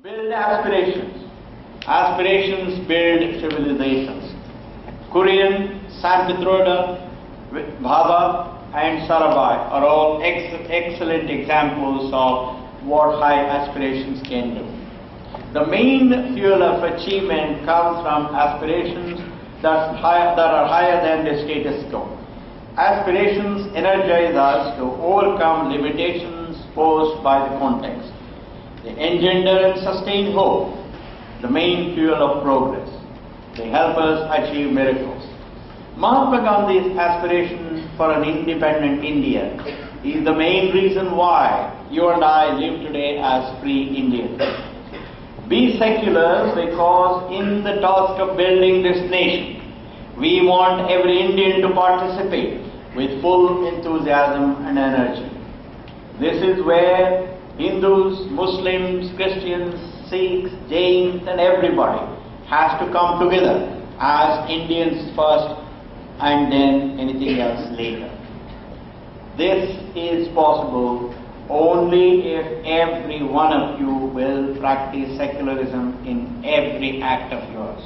Build aspirations. Aspirations build civilizations. Korean, San Pitroda, Bhava and Sarabhai are all excellent examples of what high aspirations can do. The main fuel of achievement comes from aspirations that are higher than the status quo. Aspirations energize us to overcome limitations posed by the context. They engender and sustain hope, the main fuel of progress. They help us achieve miracles. Mahatma Gandhi's aspiration for an independent India is the main reason why you and I live today as free Indians. Be secular because in the task of building this nation, we want every Indian to participate with full enthusiasm and energy. This is where Hindus, Muslims, Christians, Sikhs, Jains and everybody has to come together as Indians first and then anything else later. This is possible only if every one of you will practice secularism in every act of yours.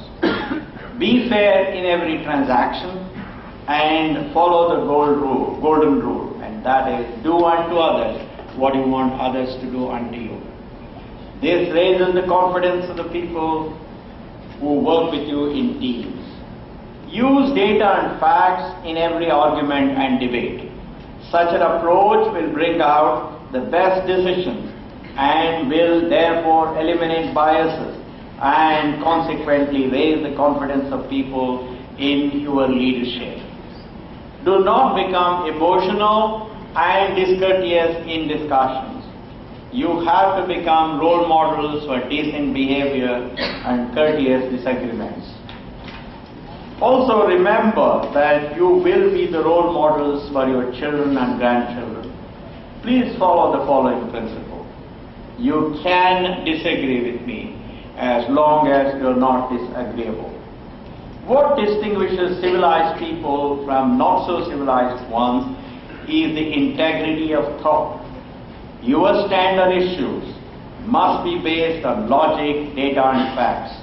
Be fair in every transaction and follow the golden rule, and that is do unto others what you want others to do unto you. This raises the confidence of the people who work with you in teams. Use data and facts in every argument and debate. Such an approach will bring out the best decisions and will therefore eliminate biases and consequently raise the confidence of people in your leadership. Do not become emotional and discourteous in discussions. You have to become role models for decent behavior and courteous disagreements. Also remember that you will be the role models for your children and grandchildren. Please follow the following principle. You can disagree with me as long as you are not disagreeable. What distinguishes civilized people from not so civilized ones is the integrity of thought. Your stand on issues must be based on logic, data and facts.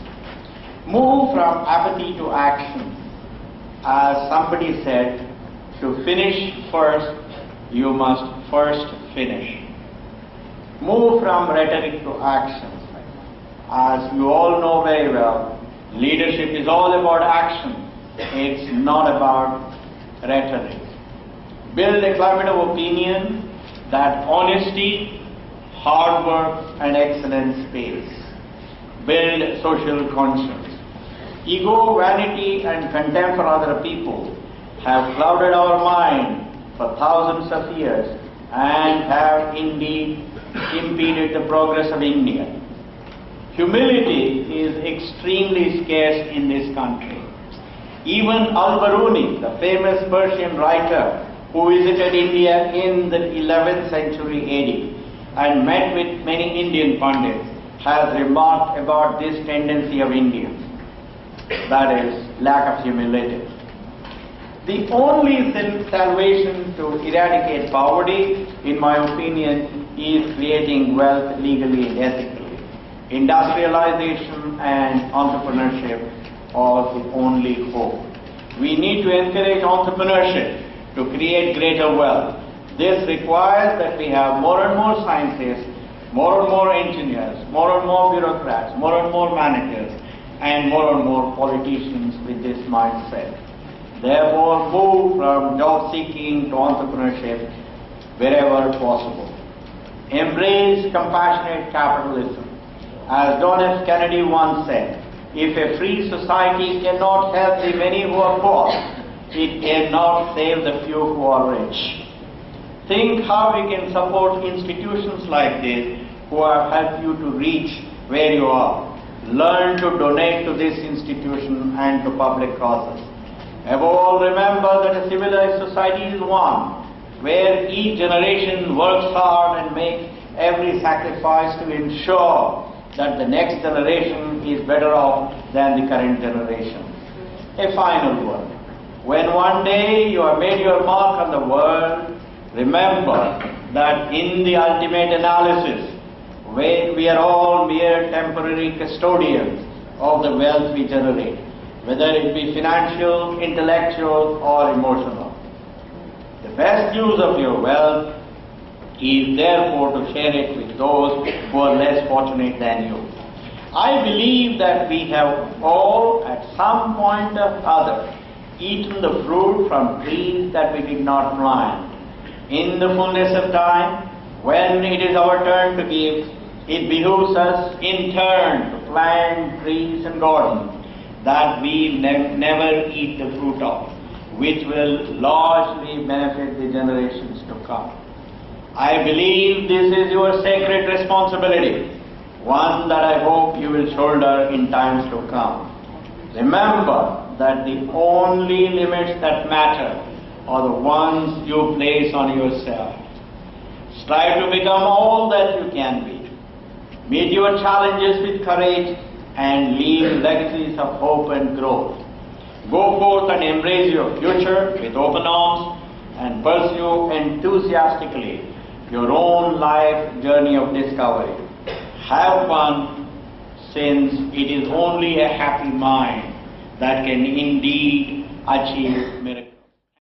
Move from apathy to action. As somebody said, to finish first, you must first finish. Move from rhetoric to action. As you all know very well, leadership is all about action. It's not about rhetoric. Build a climate of opinion that honesty, hard work and excellence pays. Build social conscience. Ego, vanity and contempt for other people have clouded our mind for thousands of years and have indeed impeded the progress of India. Humility is extremely scarce in this country. Even Al-Biruni, the famous Persian writer who visited India in the 11th century AD and met with many Indian pundits, has remarked about this tendency of Indians, that is, lack of humility. The only salvation to eradicate poverty, in my opinion, is creating wealth legally and ethically. Industrialization and entrepreneurship are the only hope. We need to encourage entrepreneurship to create greater wealth. This requires that we have more and more scientists, more and more engineers, more and more bureaucrats, more and more managers, and more politicians with this mindset. Therefore, move from job seeking to entrepreneurship wherever possible. Embrace compassionate capitalism. As John F. Kennedy once said, if a free society cannot help the many who are poor, it cannot save the few who are rich. Think how we can support institutions like this who have helped you to reach where you are. Learn to donate to this institution and to public causes. Above all, remember that a civilized society is one where each generation works hard and makes every sacrifice to ensure that the next generation is better off than the current generation. A final word. When one day you have made your mark on the world, remember that in the ultimate analysis, We are all mere temporary custodians of the wealth we generate, whether it be financial, intellectual, or emotional. The best use of your wealth is therefore to share it with those who are less fortunate than you. I believe that we have all at some point or other eaten the fruit from trees that we did not plant. In the fullness of time, when it is our turn to give, it behooves us in turn to plant trees and gardens that we never eat the fruit of, which will largely benefit the generations to come. I believe this is your sacred responsibility, one that I hope you will shoulder in times to come. Remember that the only limits that matter are the ones you place on yourself. Strive to become all that you can be. Meet your challenges with courage and leave legacies of hope and growth. Go forth and embrace your future with open arms and pursue enthusiastically your own life journey of discovery. Have fun, since it is only a happy mind that can indeed achieve miracles.